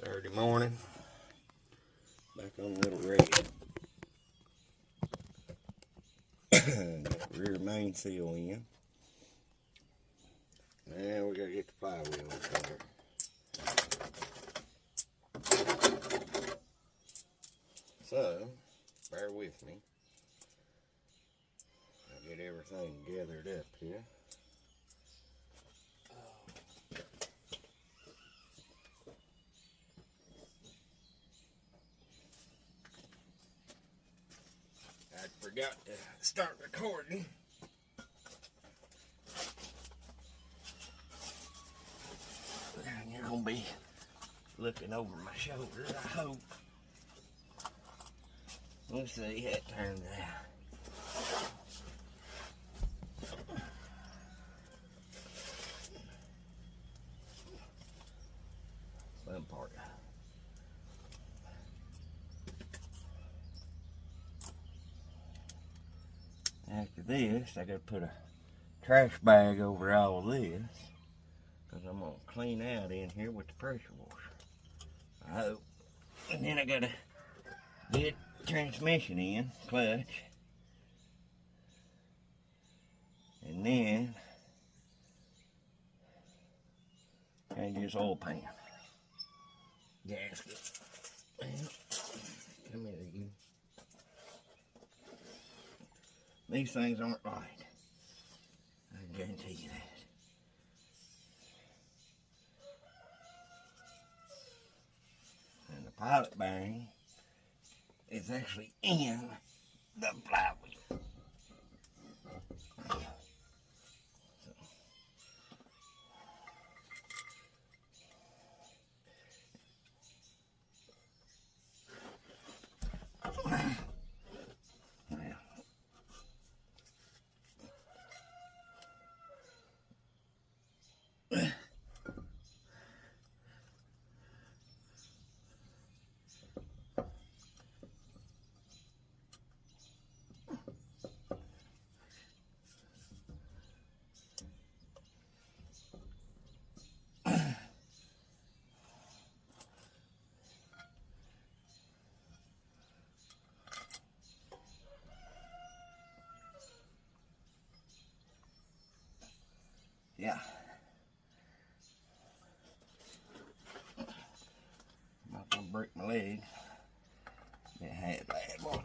Saturday morning, back on the little rig. Got the rear main seal in. Now we gotta get the flywheel in there. So, bear with me. I'll get everything gathered up here. I forgot to start recording. You're gonna be looking over my shoulder, I hope. Let's see how it turns out. Fun part. After this, I gotta put a trash bag over all of this, because I'm gonna clean out in here with the pressure washer, I hope. And then I gotta get transmission in, clutch, and then change this oil pan, gasket. Come here, you. These things aren't right, I guarantee you that. And the pilot bearing is actually in the flywheel. Yeah. I'm not gonna break my leg. It had bad one.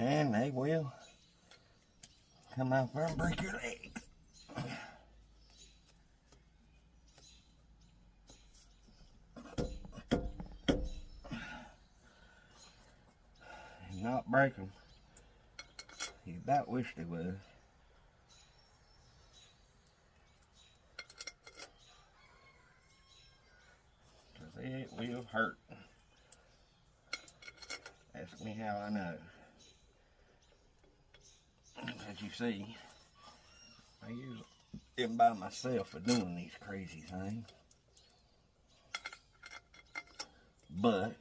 And they will come out there and break your legs. Not break them. You about wish they would. Because it will hurt. Ask me how I know. As you see, I usually am by myself for doing these crazy things. But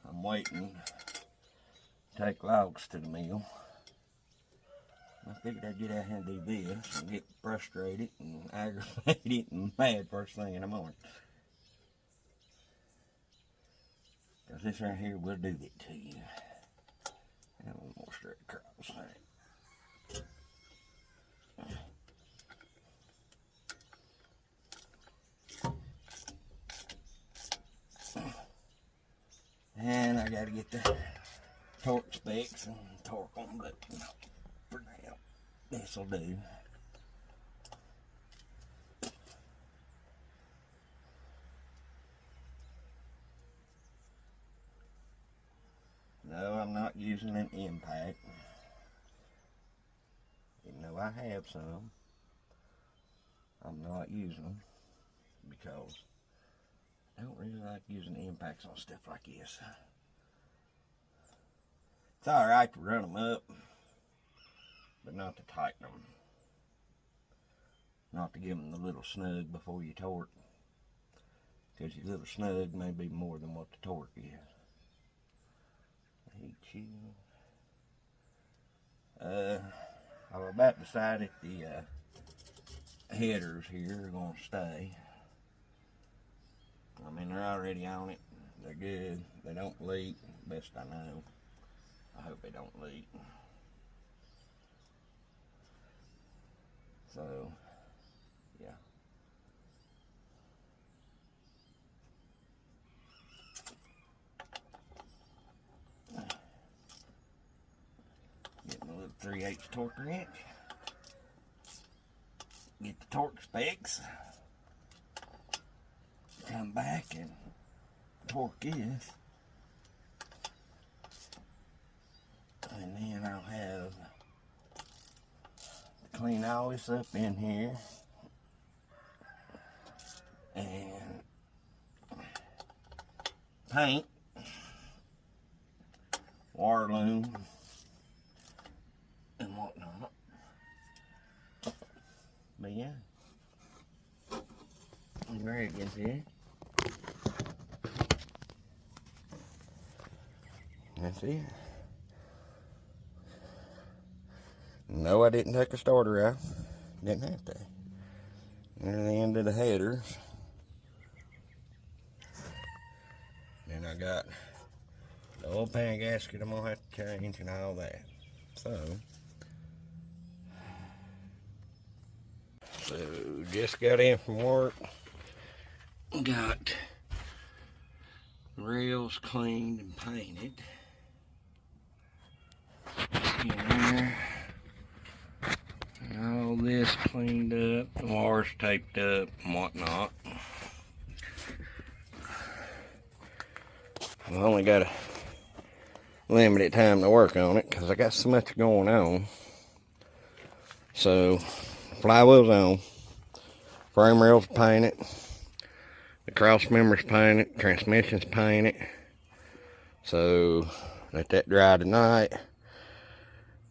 I'm waiting to take logs to the mill. I figured I'd get out here and do this and get frustrated and aggravated and mad first thing in the morning. Because this right here will do it to you. And one more straight across. And I gotta get the torque specs and torque them, but for now, this'll do. No, I'm not using an impact. Even though I have some, I'm not using them because I don't really like using impacts on stuff like this. It's alright to run them up, but not to tighten them. not to give them the little snug before you torque, because your little snug may be more than what the torque is. Heat shield. I've about decided the headers here are going to stay. I mean, they're already on it. They're good. They don't leak, best I know. I hope they don't leak. So, yeah. Get my little 3/8 torque wrench. Get the torque specs. Come back and torque this. And then I'll have to clean all this up in here. And paint. Water loom. And whatnot. But yeah. Greg gets here. That's it. No, I didn't take a starter out. Didn't have to. Near the end of the headers. Then I got the oil pan gasket I'm gonna have to change and all that. So just got in from work. Got rails cleaned and painted. In there. And all this cleaned up, the wires taped up and whatnot. I only got a limited time to work on it because I got so much going on. So, flywheel's on, frame rails painted, the cross members painted, transmission's painted. So, let that dry tonight.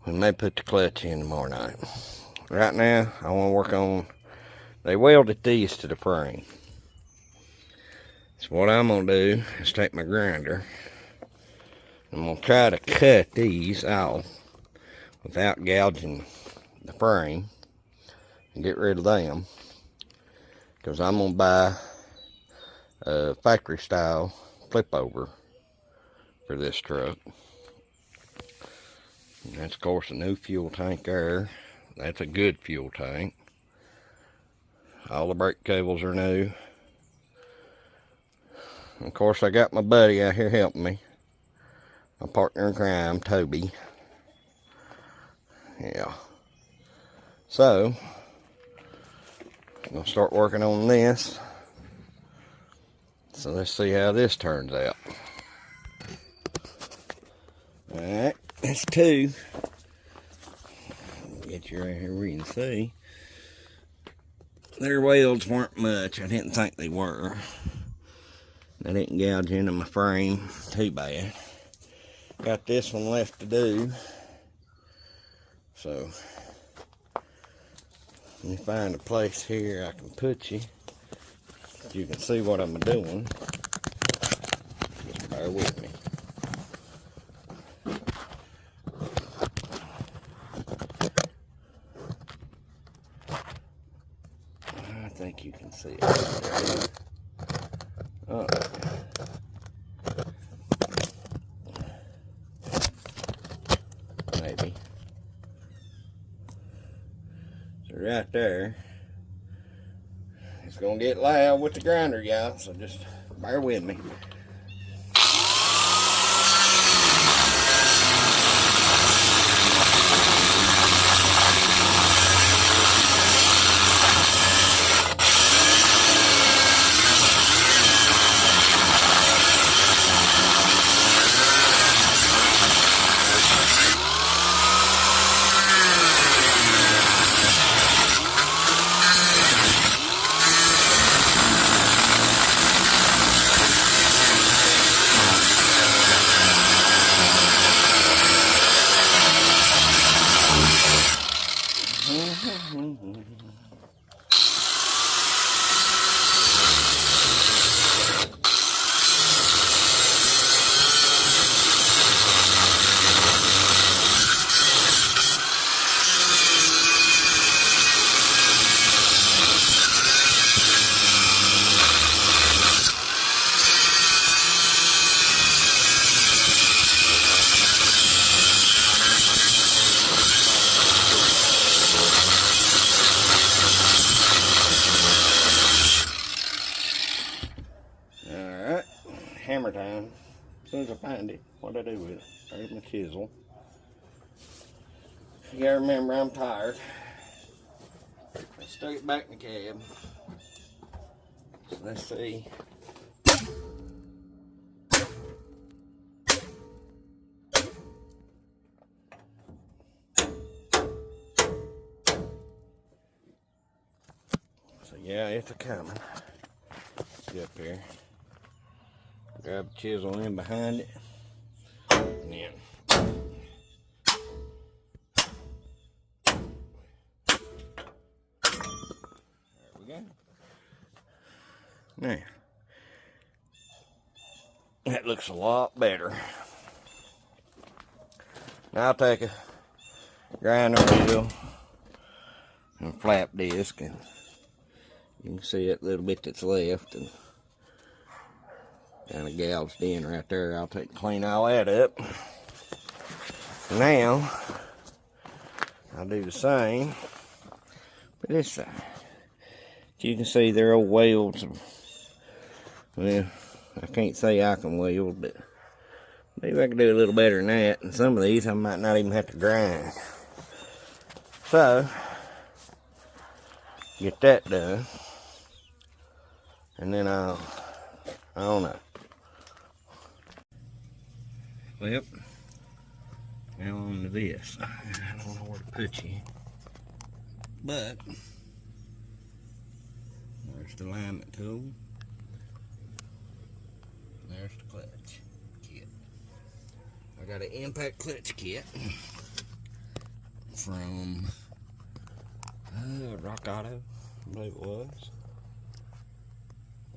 We may put the clutch in tomorrow night. Right now, I want to work on, they welded these to the frame. So what I'm going to do is take my grinder. I'm going to try to cut these off without gouging the frame and get rid of them. Because I'm going to buy a factory style flip over for this truck. And that's of course a new fuel tank there. That's a good fuel tank. All the brake cables are new. Of course, I got my buddy out here helping me. My partner in crime, Toby. Yeah. So, I'm going to start working on this. So, let's see how this turns out. Alright, that's two. Get you right here where you can see. Their welds weren't much. I didn't think they were. I didn't gouge into my frame too bad. Got this one left to do. So, let me find a place here I can put you. So you can see what I'm doing. Just bear with me. I think you can see it right there. Oh. Maybe. So right there. It's gonna get loud with the grinder, y'all, so just bear with me. summertime. As soon as I find it, what I do with it? There's my chisel. You gotta remember, I'm tired. Let's stick it back in the cab. So let's see. So yeah, it's a coming. Get up here. Grab the chisel in behind it. And then there we go. Now, that looks a lot better. Now I'll take a grinder wheel and a flap disc, and you can see that little bit that's left and kind of gouged in right there. I'll clean all that up. Now I'll do the same for this side. You can see they're old welds. Well, I can't say I can weld, but maybe I can do a little better than that. And some of these I might not even have to grind. So, get that done. And then I don't know. Well, now on to this. I don't know where to put you. But, there's the alignment tool. There's the clutch kit. I got an impact clutch kit from Rock Auto, I believe it was.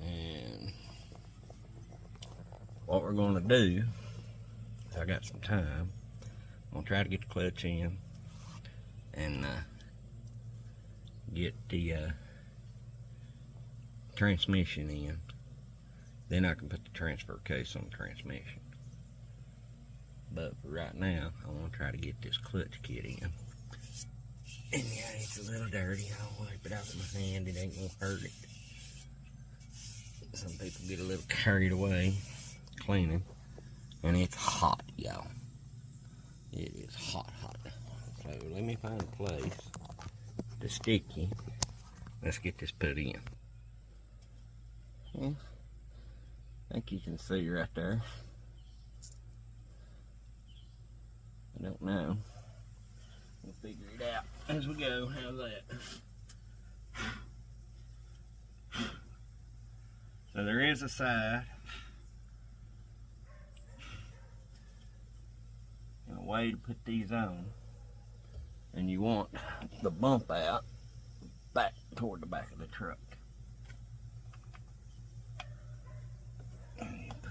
And what we're going to do, I got some time, I'm going to try to get the clutch in and get the transmission in. Then I can put the transfer case on the transmission. But for right now, I want to try to get this clutch kit in. And yeah, it's a little dirty. I'll wipe it out with my hand. It ain't gonna hurt it. Some people get a little carried away cleaning. And it's hot, y'all. It is hot, hot. So let me find a place to stick you. Let's get this put in. Yeah. I think you can see right there. I don't know. We'll figure it out as we go. How's that? So there is a side and a way to put these on, and you want the bump out back toward the back of the truck.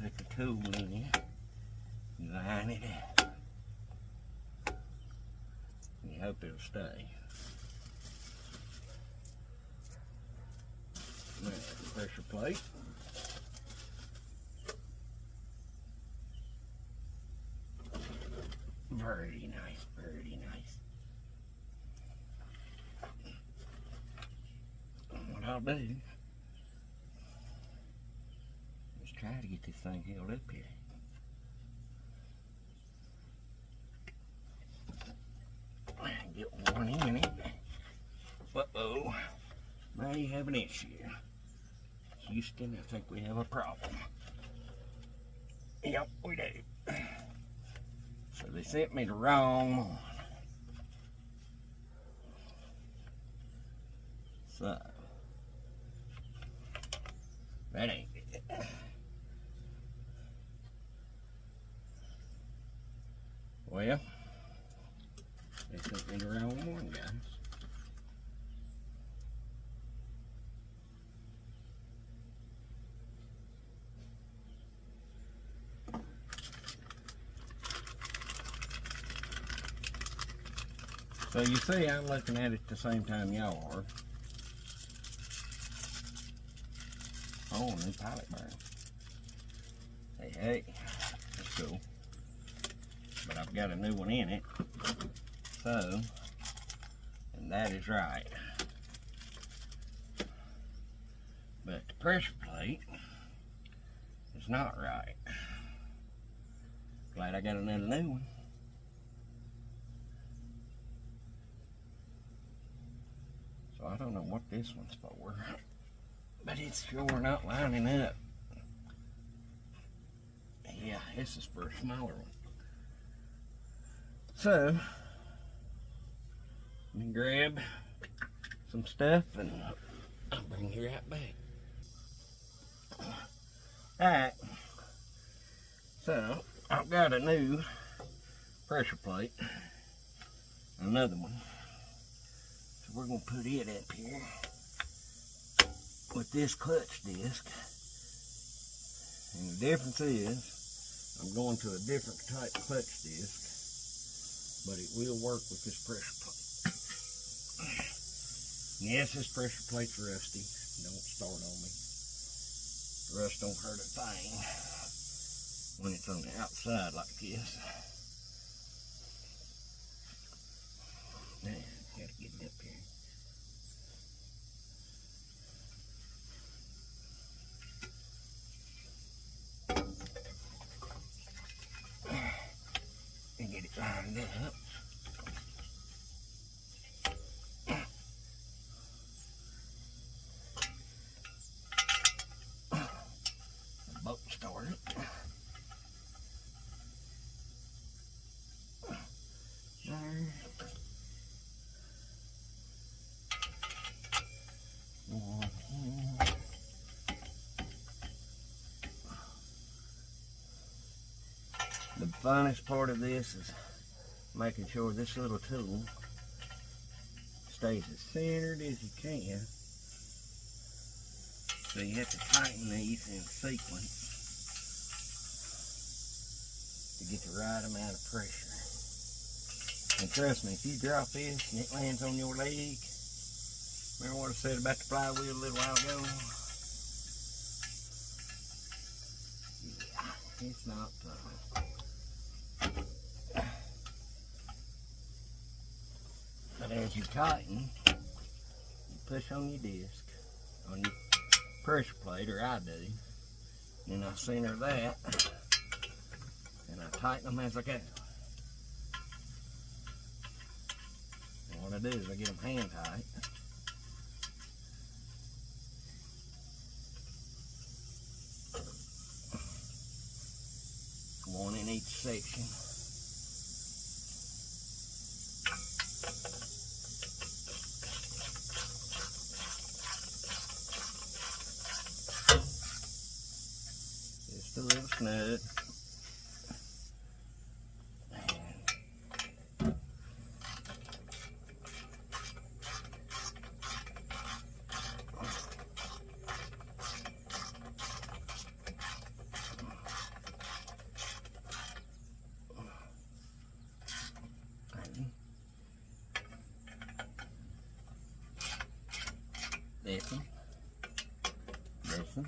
Put the tool in it, line it out, and you hope it'll stay. Now, pressure plate. Very nice, very nice. And what I'll do, try to get this thing held up here. And get one in it. Uh-oh. May have an issue. Houston, I think we have a problem. Yep, we do. So they sent me the wrong one. So, that ain't it. Well, they sent me the wrong one, guys. So you see, I'm looking at it the same time y'all are. Oh, new pilot bearing. Hey, that's cool. But I've got a new one in it. So, and that is right. But the pressure plate It's not right. Glad I got another new one. So I don't know what this one's for, but it's sure not lining up. Yeah, this is for a smaller one. So, let me grab some stuff and I'll bring you right back. Alright, so I've got a new pressure plate, another one. So we're going to put it up here with this clutch disc. And the difference is, I'm going to a different type clutch disc, but it will work with this pressure plate. And yes, this pressure plate's rusty. Don't start on me. Rust don't hurt a thing when it's on the outside like this. Now, gotta get it up here. And get it lined up. Bolt started. There. The funnest part of this is making sure this little tool stays as centered as you can. So you have to tighten these in sequence to get the right amount of pressure. And trust me, if you drop this and it lands on your leg, remember what I said about the flywheel a little while ago? Yeah, it's not fun. But as you tighten, you push on your disc, on your pressure plate, or I do. Then I center that, and I tighten them as I go. And what I do is I get them hand tight. One in each section. Just a little snug. This one. This one.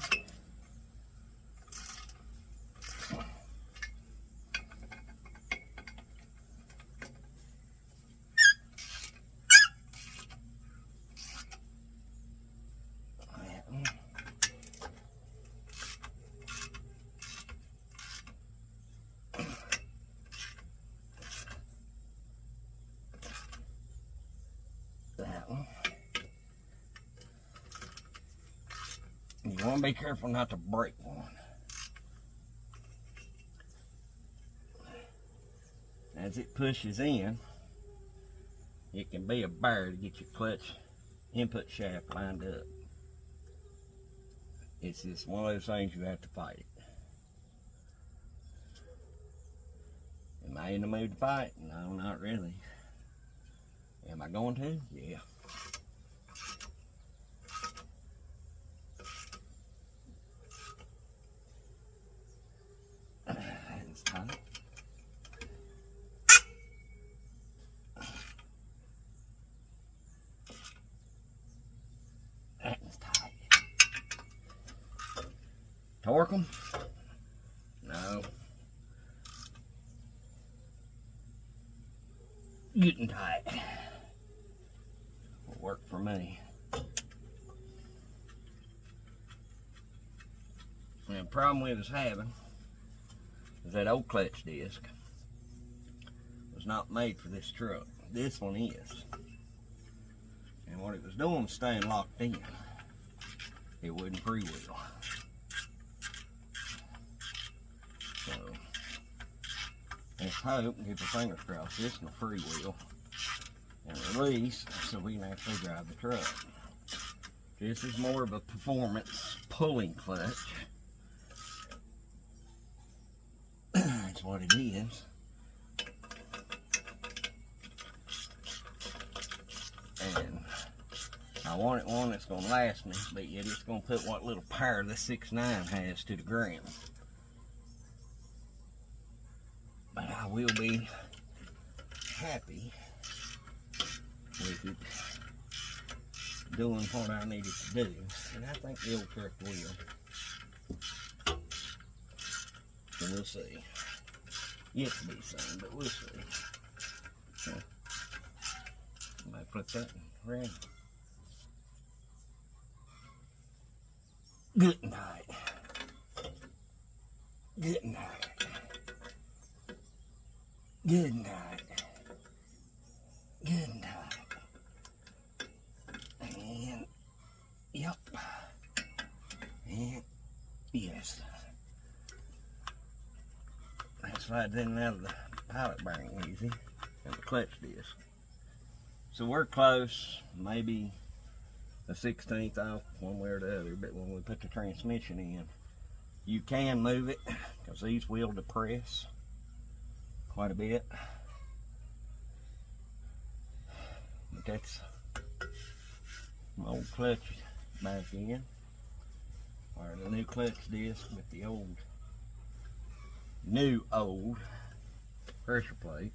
That one. You want to be careful not to break one. As it pushes in, it can be a bear to get your clutch input shaft lined up. It's just one of those things you have to fight it. Am I in the mood to fight? No, not really. Am I going to? Yeah. That's tight. That's tight. Torque them? No. Getting tight. Will work for me. And the problem we was having is that old clutch disc was not made for this truck. This one is. And what it was doing was staying locked in. It wouldn't freewheel. So, let's hope and keep our fingers crossed this will freewheel and release so we can actually drive the truck. This is more of a performance pulling clutch. That's what it is. And I wanted one that's going to last me, but yet it's going to put what little power this 6.9 has to the ground. But I will be happy with it doing what I needed to do. And I think the old truck will. So we'll see. Yet to be seen, but we'll see. So, I might put that around. Good night. Good night. Good night. Good night. And, yep. And, yes. That slides in and out of the pilot bearing easy. And the clutch disc. So we're close, maybe a 1/16 off one way or the other, but when we put the transmission in, you can move it because these will depress quite a bit. But that's my old clutch back in, or the new clutch disc with the old pressure plate.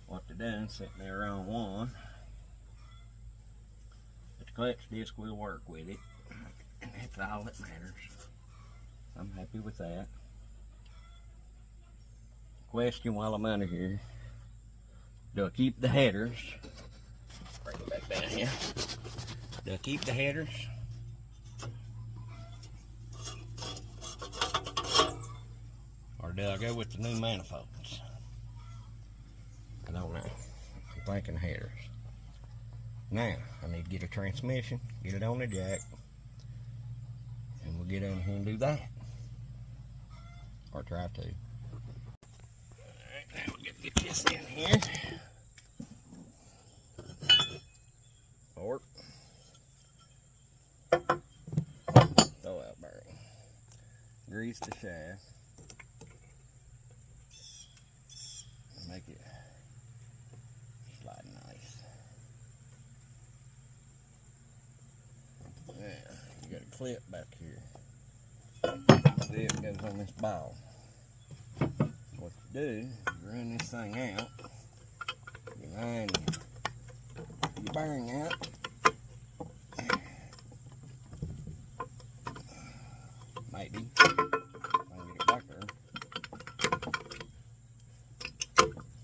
What they're doing, sitting there on one, but the clutch disc will work with it, and that's all that matters. I'm happy with that. Question while I'm under here, do I keep the headers? Bring it back down here. Do I keep the headers? Or do I go with the new manifolds? I don't know. I'm thinking headers. Now, I need to get a transmission, get it on the jack, and we'll get in here and do that. Or try to. Alright, now we'll get this in here. Fork. Throw out bearing. Grease the shaft. Make it slide nice. Now, you got a clip back here. See, it goes on this ball. What you do, you run this thing out, you line your bearing out, maybe, I can get it back there,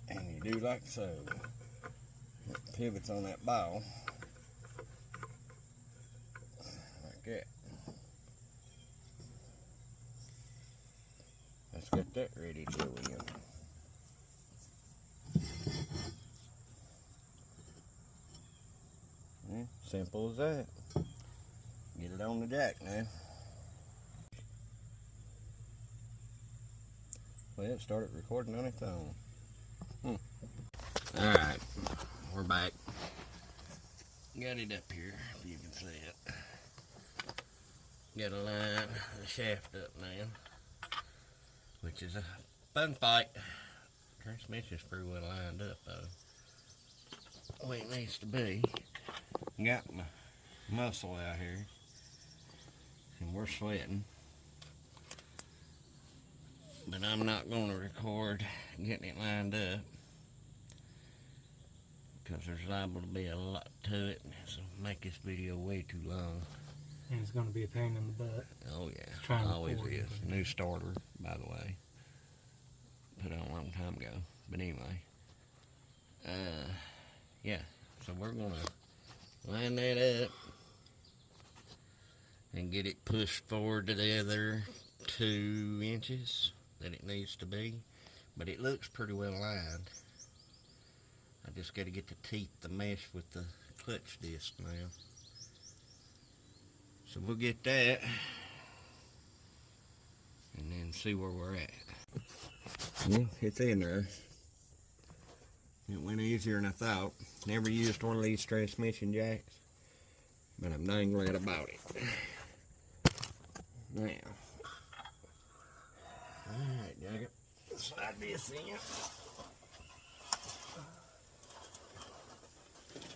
and you do like so. It pivots on that ball, like that. Let's get that ready to go in. Yeah, simple as that. Get it on the jack now. Well, it started recording on its own. Alright, we're back. Got it up here, if you can see it. Got to line the shaft up now, which is a fun fight. Transmission's pretty well lined up though, the way it needs to be. Got my muscle out here, and we're sweating. But I'm not going to record getting it lined up, because there's liable to be a lot to it, so make this video way too long. And it's going to be a pain in the butt. Oh yeah, always is. New starter, by the way. Put it on a long time ago. But anyway, yeah. So we're gonna line that up and get it pushed forward to the other 2 inches that it needs to be. But it looks pretty well lined. I just got to get the teeth to mesh with the clutch disc now. So we'll get that and then see where we're at. Yeah, it's in there. It went easier than I thought. Never used one of these transmission jacks, but I'm dang glad about it. Now, alright, Jugger, slide this in.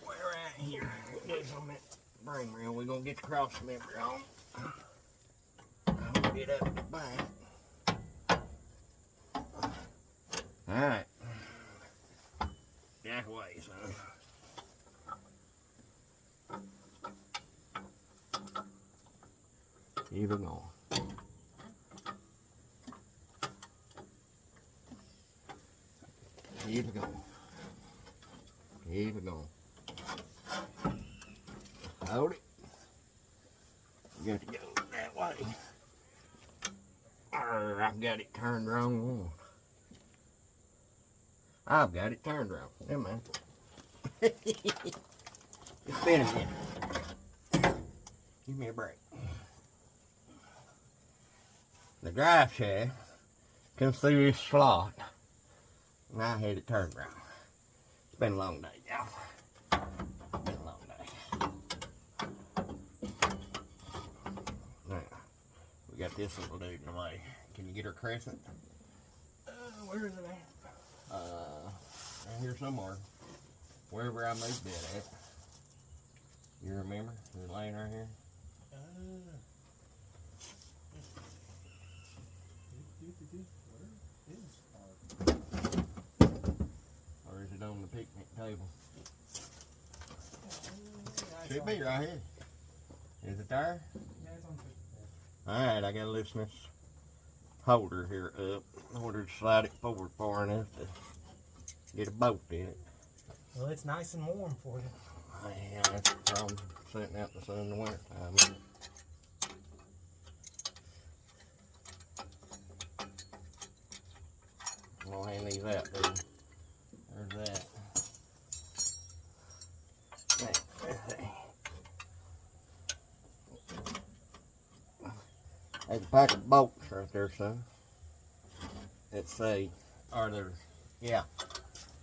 Where at here? It goes on that spring reel. We're going to get the cross member on. I'll get up the back. Alright. Jack away, son. Keep it going. Keep it going. Keep it going. Hold it. You got to go that way. I've got it turned wrong one. I've got it turned wrong. Never mind. It's been a minute. Give me a break. The drive shaft comes through this slot, and I had it turned wrong. It's been a long day, y'all. It's been a long day. Now, we got this little dude in the way. Can you get her crescent? Where is it at? Right here somewhere. Wherever I moved it at. You remember? Is it laying right here? Or is it on the picnic table? Should be right here. Is it there? Yeah, it's on the picnic table. Alright, I gotta loosen this holder here up in order to slide it forward far enough to get a bolt in it. Well, it's nice and warm for you. Yeah, that's the problem, sitting out in the sun in the winter time. I'm gonna hand these out, dude. There's that. There's a pack of bolts right there, son. Let's see. Are there? Yeah.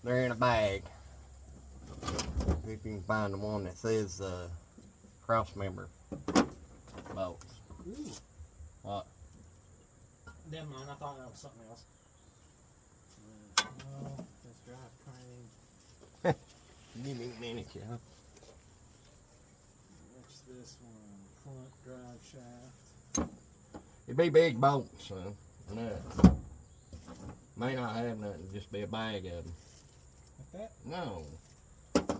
They're in a bag. See if you can find the one that says cross member bolts. Ooh. What? Never mind, I thought that was something else. No, that's drive train. Give me a minute, y'all. What's this one? Front drive shaft. It'd be big bolts, son. Nuts. May not have nothing, just be a bag of them. Like that? No.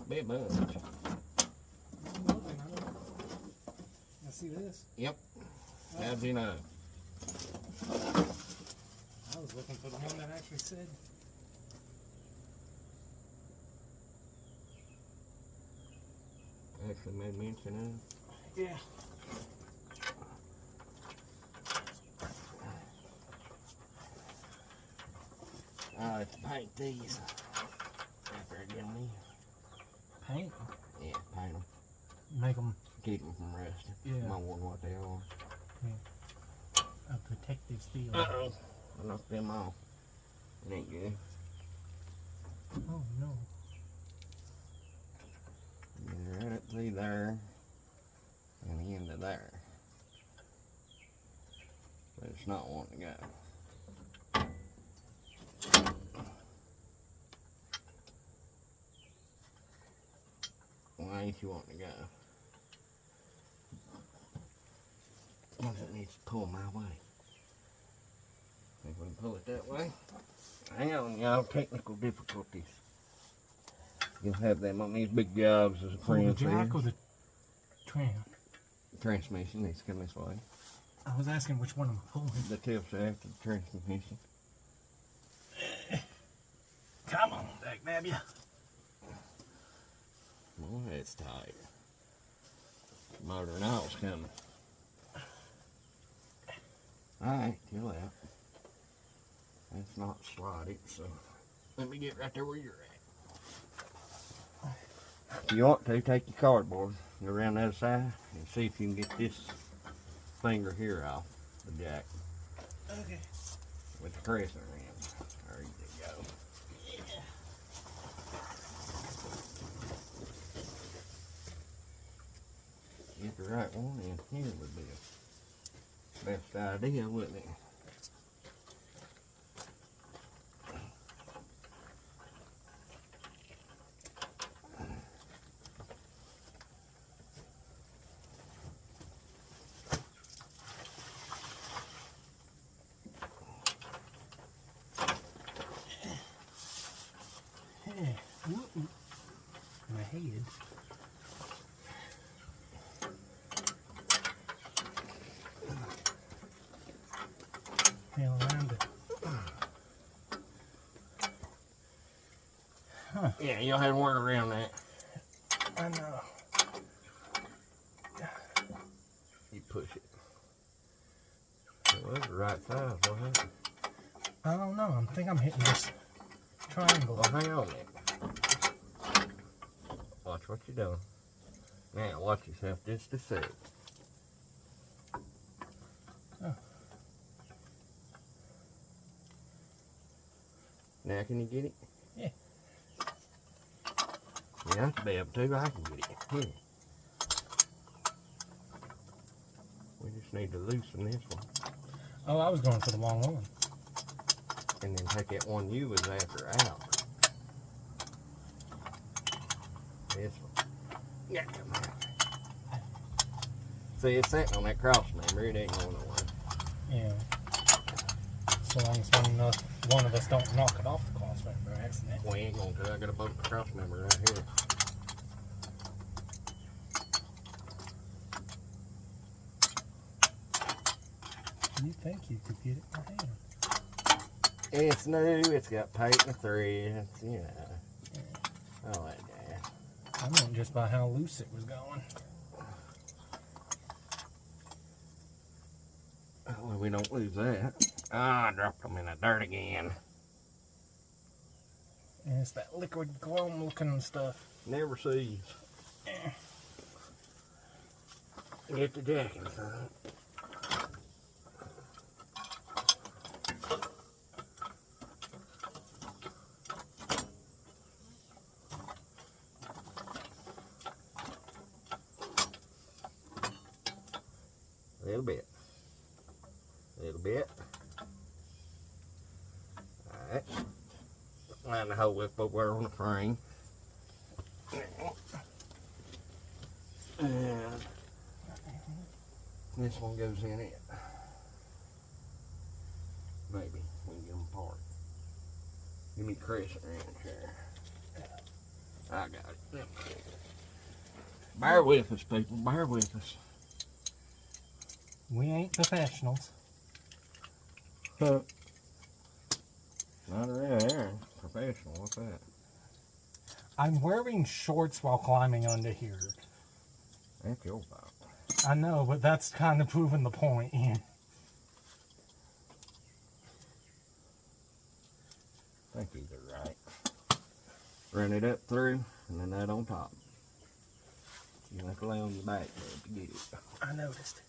Be a bunch. I see this. Yep. How'd you know? I was looking for the one that actually said. Actually made mention of. Yeah. I have to paint these after I get them in. Paint? Yeah, paint them. Make them Keep them from rusting. Yeah. More than what they are. a protective seal. Uh-oh. I knocked them off. It ain't good. Oh no. Right up through there and into there. But it's not wanting to go. Why ain't you wanting to go? Because it needs to pull my way. Think we can pull it that way? Hang on, y'all. Technical difficulties. You'll have them on these big jobs as a friend. The jack or the tram? Transmission needs to come this way. I was asking which one I'm pulling. The tail shaft of the transmission. Come on, Dak Nab ya. Well, that's tight. motor and all's coming. Alright, chill out. That's not slotted, so let me get right there where you're at. If you want to, take your cardboard, go around the other side, and see if you can get this finger here off the jack. Okay. With the crescent rim. There you go. Get the right one in here would be the best idea, wouldn't it? My head. Fell around it. Huh. Yeah, you'll have to work around that. I know. You push it. Well, that's the right size, wasn't it? I don't know. I think I'm hitting this triangle. Well, hang on a minute. Watch what you're doing. Now, watch yourself just a sec. Oh. Now, can you get it? Yeah. You have to be able to. I can get it. Here. We just need to loosen this one. Oh, I was going for the long one. And then take that one you was after out. This one. Yeah, come on. See, it's sitting on that cross member. It ain't going nowhere. Yeah. So long as one of us don't knock it off the cross member accident. We ain't going to. I got a boat cross member right here. You think you could get it by hand? It's new. It's got paint and threads. You know. All that jazz. I meant just by how loose it was going. Well, we don't lose that. Ah, I dropped them in the dirt again. And it's that liquid gloam looking stuff. Never sees. Get the jack inside. A little bit. A little bit. Alright. Line the hole up over on the frame. And this one goes in it. Maybe we can get them apart. Give me the crescent wrench here. I got it. Bear with us, people. Bear with us. We ain't professionals. Not around here. Professional. What's that? I'm wearing shorts while climbing under here. That's your fault. I know, but that's kind of proving the point. Yeah. I think these are right. Run it up through, and then that on top. You have to lay on your back there to get it. I noticed.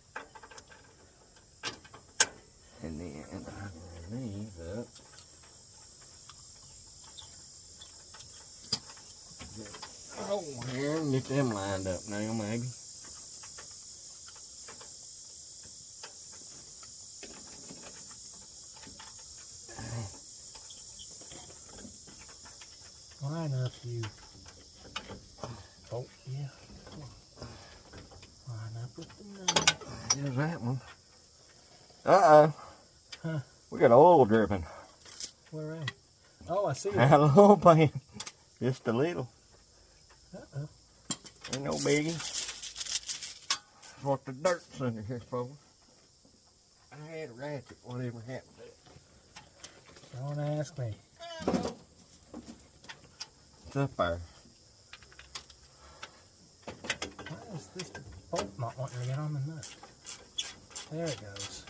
And then I run these up. Oh, here, and get them lined up now, maybe. Line up, you. Oh, yeah. Come on. Line up with the nose. There's that one. Uh-oh. Huh. We got oil dripping. Where at? Oh, I see it. Out of the oil pan. Just a little. Uh-oh. Ain't no biggie. That's what the dirt's under here for. I had a ratchet, whatever happened to it. Don't ask me. It's up there. Why is this bolt not wanting to get on the nut? There it goes.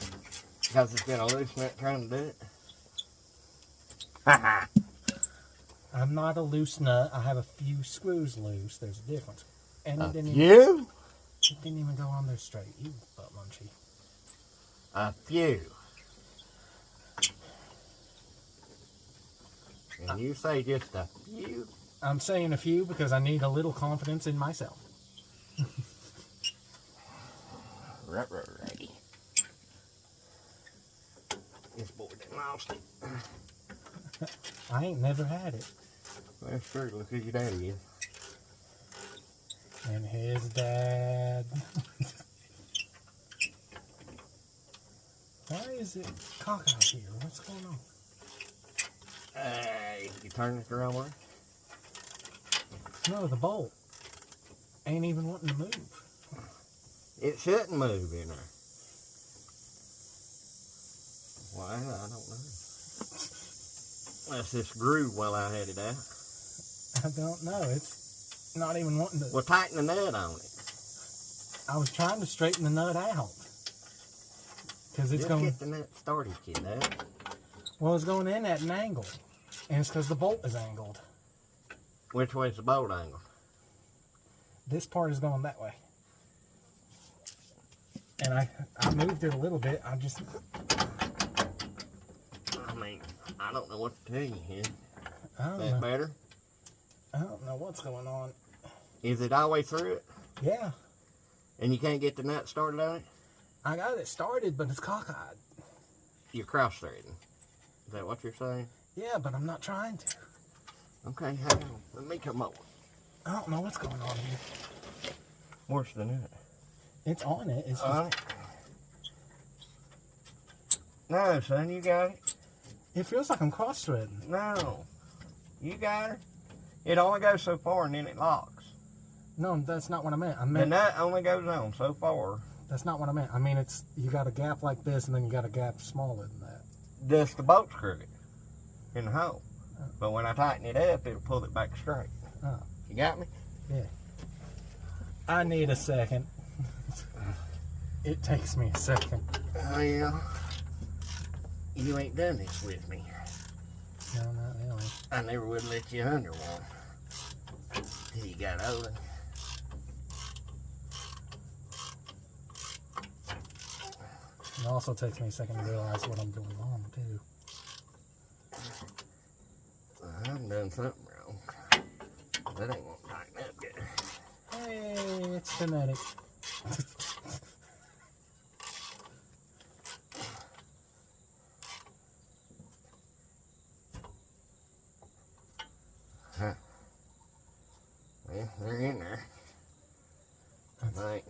Because it's gonna loosen it trying to do it. Haha. I'm not a loose nut. I have a few screws loose. There's a difference. And it didn't few? It didn't even go on there straight. You butt munchy. A few. And you say just a few? I'm saying a few because I need a little confidence in myself. Righty. This boy done lost it. I ain't never had it. That's true. Look who your daddy is. And his dad. Why is it cockeyed here? What's going on? You turn it the wrong way? No, the bolt ain't even wanting to move. It shouldn't move in there. Why? I don't know. Unless this grew while I had it out. I don't know. It's not even wanting to. Well, tighten the nut on it. I was trying to straighten the nut out. Because it's Just going. get the nut started, kiddo. Well, it's going in at an angle. And it's because the bolt is angled. Which way's the bolt angle? This part is going that way. And I moved it a little bit. I mean, I don't know what to tell you here. I don't That know. better? I don't know what's going on. Is it all the way through it? Yeah. And you can't get the nut started on it? I got it started, but it's cockeyed. You're cross-threading. Is that what you're saying? Yeah, but I'm not trying to. Okay, hang on. Let me come over. I don't know what's going on here. Where's the nut? It's on it. It's just, On it? No, son, you got it. it feels like I'm cross-threading. No. You got it. It only goes so far and then it locks. No, that's not what I meant. I The meant nut only goes on so far. that's not what I meant. I mean, it's you got a gap like this, and then you got a gap smaller than that. Just the bolt's crooked in the hole. But when I tighten it up, it'll pull it back straight. Oh. You got me? Yeah. I need a second. It takes me a second. Well, you ain't done this with me. No, not really. I never would let you under one till you got older. It also takes me a second to realize what I'm doing wrong, too. I've done something wrong. That ain't gonna tighten up good. Hey, it's genetic. Huh. Well, they're in there. Right.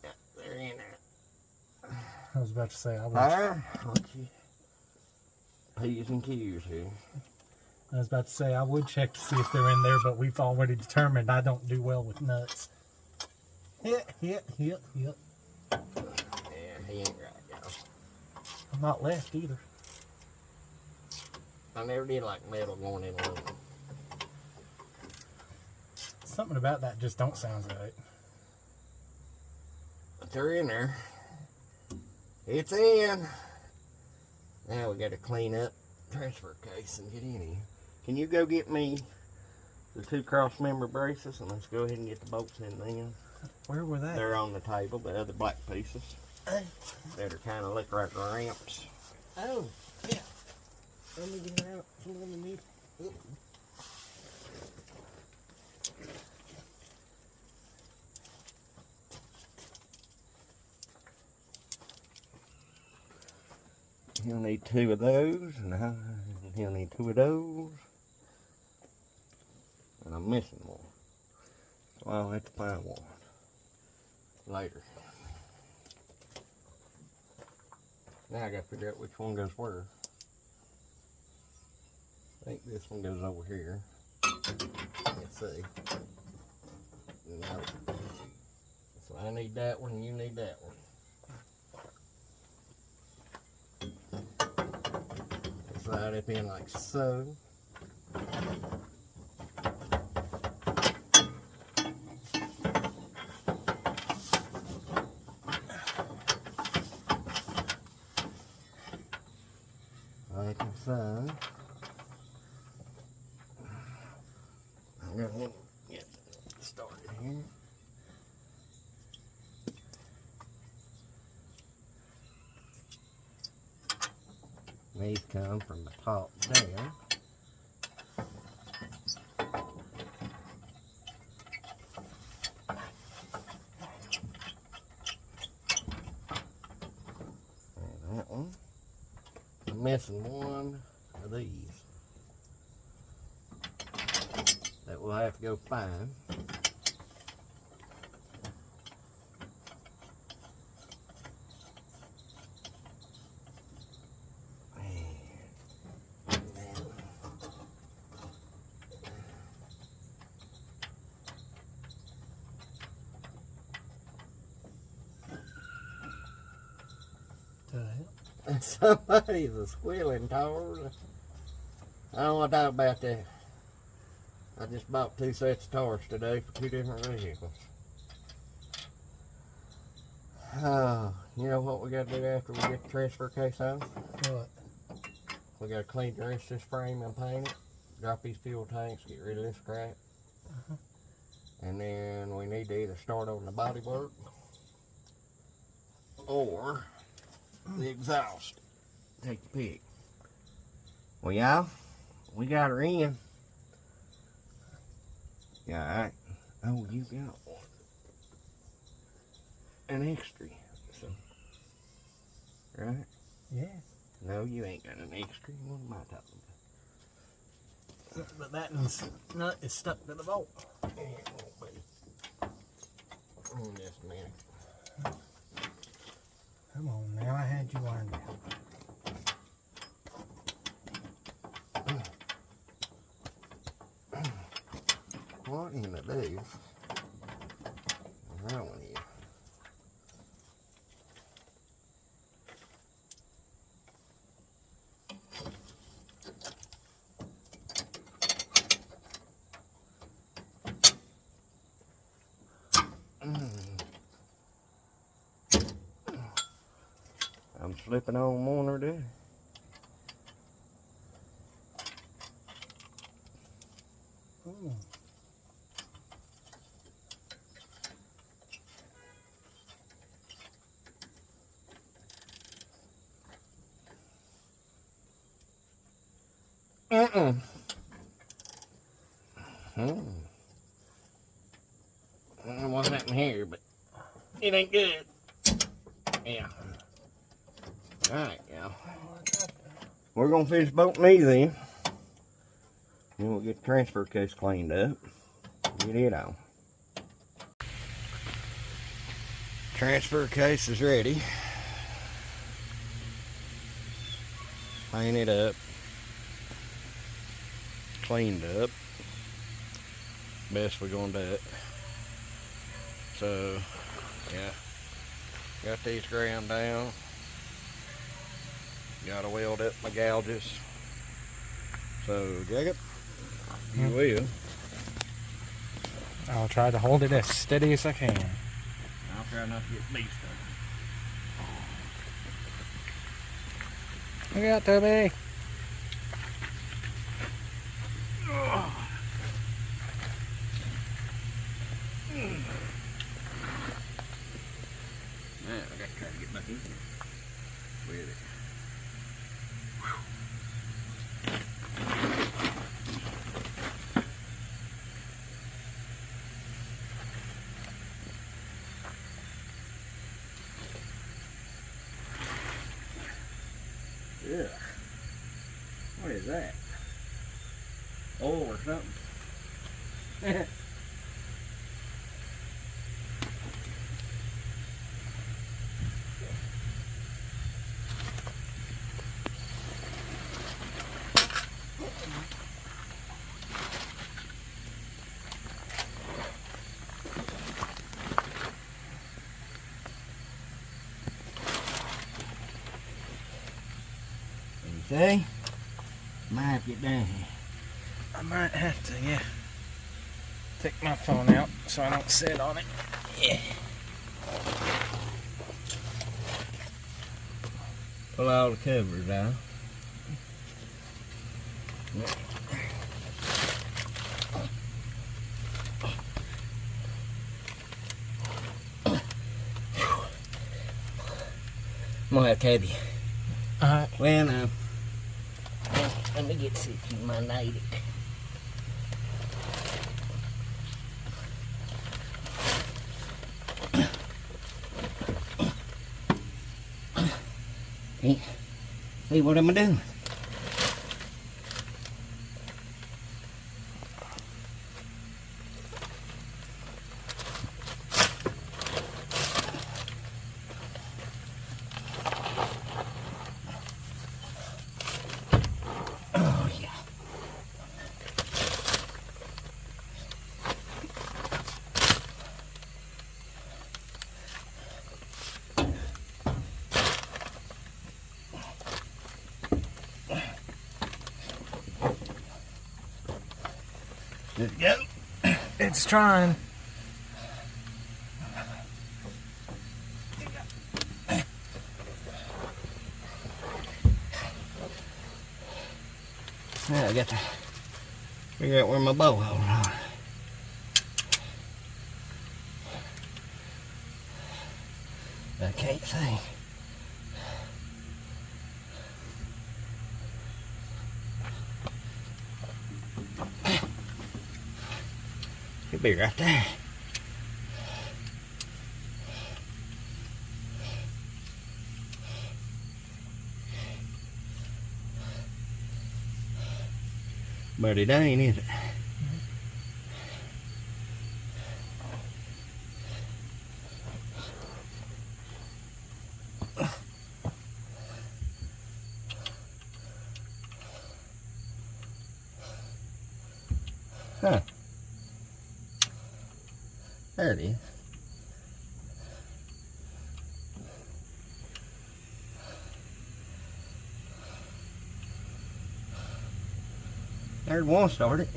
Yeah, they're in there. I was about to say, I P's and Q's here. was about to say I would check to see if they're in there, but we've already determined I don't do well with nuts. Hit. Yeah, he ain't right, y'all. I'm not left either. I never did like metal going in aluminum. Something about that just don't sound right. But they're in there. It's in. Now we gotta clean up transfer case and get in here. Can you go get me the 2 cross member braces and let's go ahead and get the bolts in them? Where were they? They're on the table, the other black pieces. That are kind of look like ramps. Oh, yeah. Let me get out from underneath. Oop. He'll need 2 of those, and he'll need 2 of those. And I'm missing one. So I'll have to find one later. Now I gotta figure out which one goes where. I think this one goes over here. Let's see. No. So I need that one, and you need that one. Slide it in like so. I'm gonna get started here. These come from the top down. And that one. I'm missing one of these that we'll have to go find. Somebody's a squealing tires. I don't want to talk about that. I just bought 2 sets of tires today for 2 different vehicles. You know what we got to do after we get the transfer case on? What? We got to clean the rest of this frame and paint it. Drop these fuel tanks, get rid of this crap. And then we need to either start on the bodywork or the exhaust. Take your pick. Well, y'all, we got her in. Yeah, alright. Oh, you got one. An extra. So, right? Yeah. No, you ain't got an extra. What am I talking about? But that nut is stuck to the bolt. Yeah, it won't be. In just a minute. Come on now, I had you lined out. What in the deuce? That one is. I'm slipping on one or two. It wasn't happening here, but it ain't good. Yeah. Alright, y'all. We're gonna finish bolting these in. Then we'll get the transfer case cleaned up. Get it on. Transfer case is ready. Painted up. Cleaned up. Best we're gonna do it. So, yeah. Got these ground down. Gotta weld up my gouges. So, Jacob, you will. I'll try to hold it as steady as I can. I'll try not to get beast on. Look out, Toby. Man, I gotta try to get back in here with it. Yeah. What is that? Oil or something? See? Might have to get down here. I might have to, yeah. Take my phone out so I don't sit on it. Yeah. Pull all the covers out. I'm gonna have to have you. Alright. Well, now, let me get sick in my native. See what am I doing? Oh yeah. There we go. It's trying. Now I got to figure out where my bow holes are. I can't see. Could be right there. But it ain't, is it? Huh. There it is. There's one started.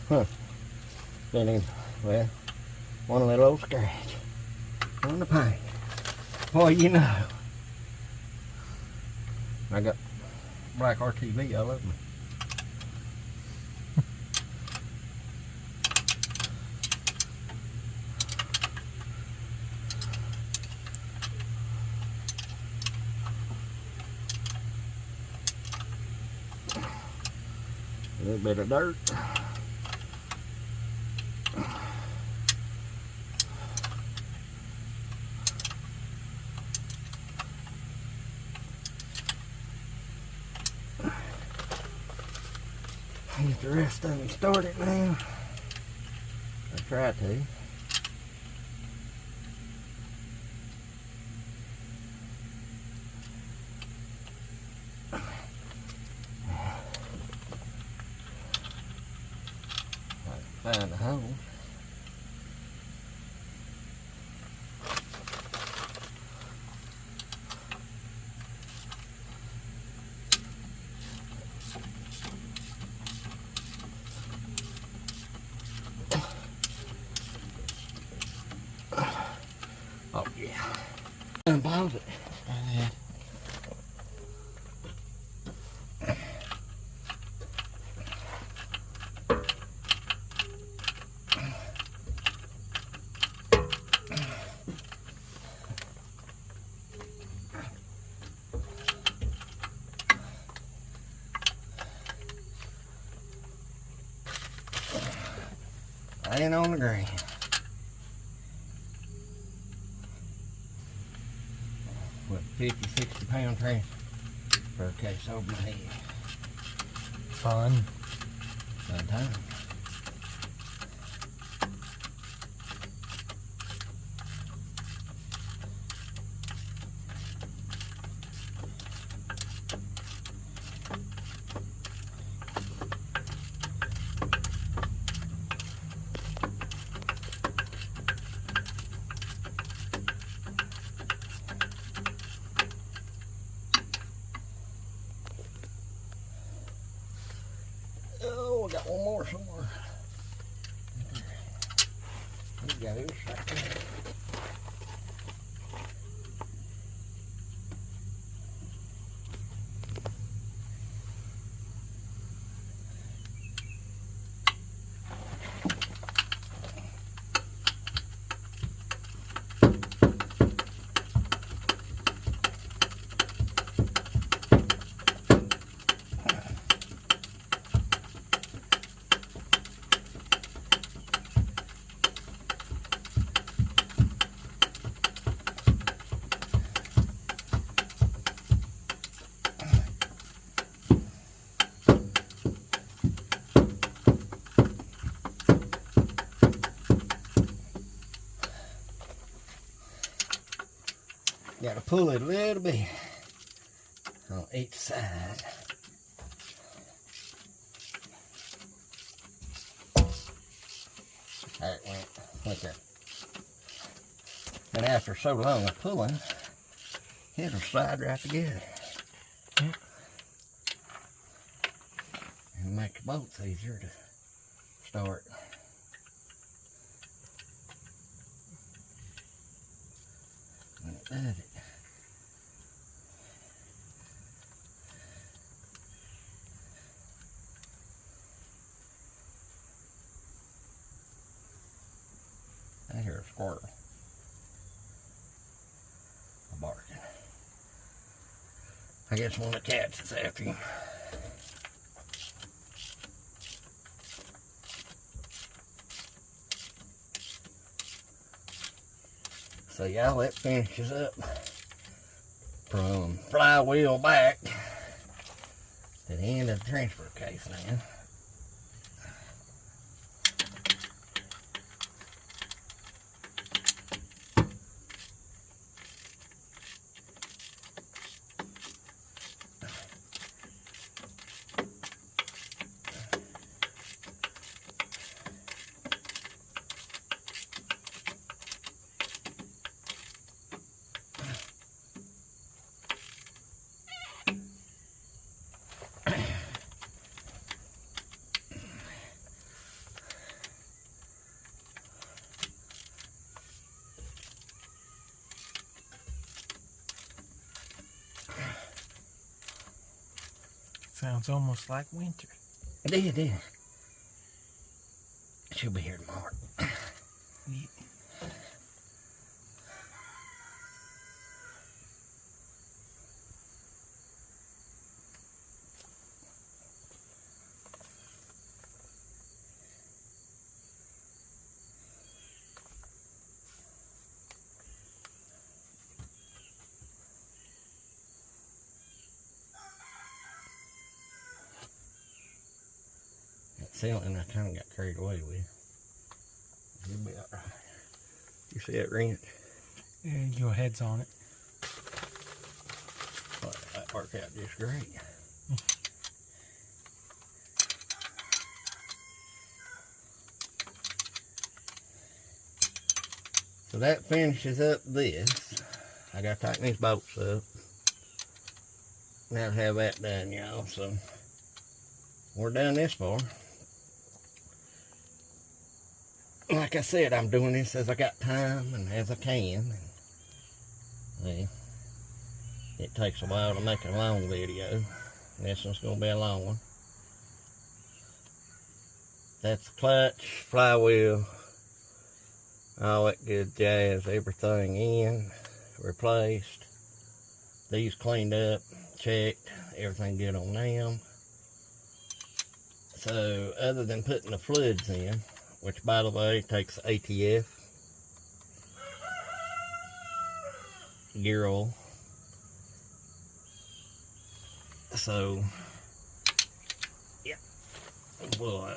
Huh. Then, well, one little old scratch on the paint. Boy, you know. I got black RTV all over me. A little bit of dirt. Get the rest of it started now. I try to. Find a hole. Oh yeah. Unpause it. Yeah. Laying on the ground. What, 50, 60 pound trash for a case over my head. Fun. Fun time. we got one more somewhere. There he goes right there. Got to pull it a little bit on each side. There it went. Look at it. And after so long of pulling, it'll slide right together. Yep. And make the bolts easier to start. And it does it. I hear a squirrel barking. I guess one of the cats is after him. So y'all, that finishes up from flywheel back to the end of the transfer case now. Sounds almost like winter. It is, it is. She'll be here tomorrow. Yeah. Something I kind of got carried away with. You'll be alright. You see that wrench? Yeah, your head's on it. Well, that worked out just great. So that finishes up this. I gotta tighten these bolts up. Now to have that done, y'all. So we're done this far. Like I said, I'm doing this as I got time and as I can. Well, it takes a while to make a long video. This one's going to be a long one. That's the clutch, flywheel, all that good jazz, everything in, replaced. These cleaned up, checked, everything good on them. So, other than putting the fluids in, which by the way takes ATF, gear oil. So, yeah, well,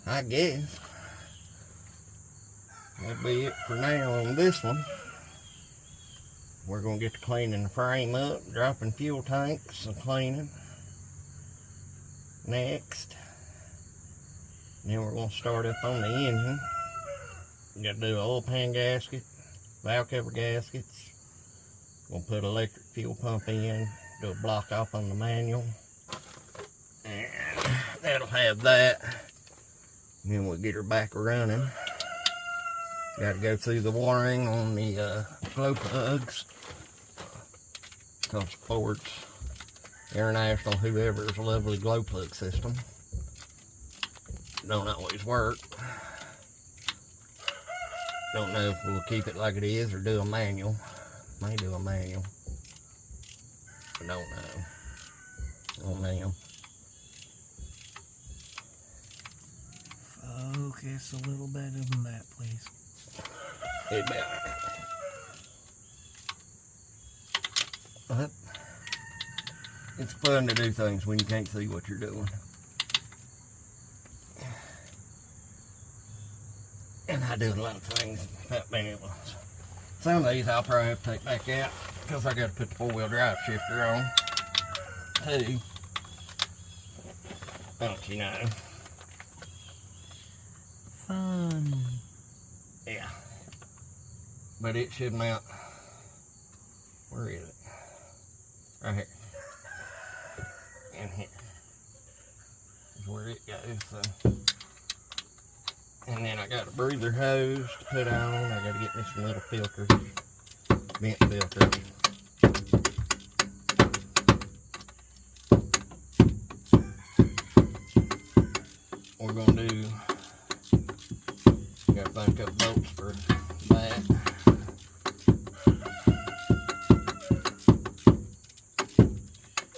I guess that'll be it for now on this one. We're going to get to cleaning the frame up, dropping fuel tanks and cleaning next. Then we're going to start up on the engine. We got to do an oil pan gasket, valve cover gaskets. Going to put electric fuel pump in, do a block off on the manual. And that'll have that. And then we'll get her back running. Got to go through the wiring on the glow plugs. Because Ford's International, whoever's lovely glow plug system don't always work. Don't know if we'll keep it like it is or do a manual. May do a manual. I don't know. Oh man. Focus a little better than that, please. Hey, better. But it's fun to do things when you can't see what you're doing. And I do a lot of things without being able to. Some of these I'll probably have to take back out because I got to put the 4-wheel drive shifter on too. Don't you know? Fun. Yeah. But it should mount. Where is it? Right here. And here is where it goes. So. And then I got a breather hose to put on. I got to get me some little filters, vent filters. We're gonna do. Got to find a couple bolts for that.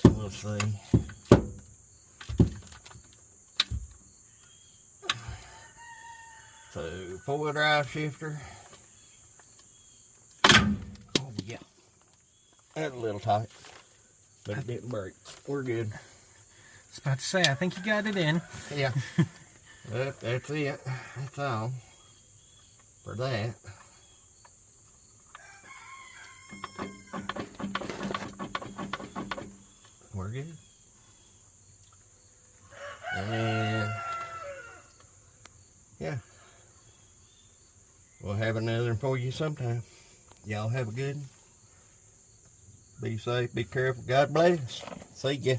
We'll see. So 4-wheel drive shifter. Oh yeah, that's a little tight, but it didn't break. We're good. I was about to say, I think you got it in. Yeah. That's it. That's all for that. We're good. And yeah, we'll have another one for you sometime. Y'all have a good one. Be safe, be careful. God bless. See ya.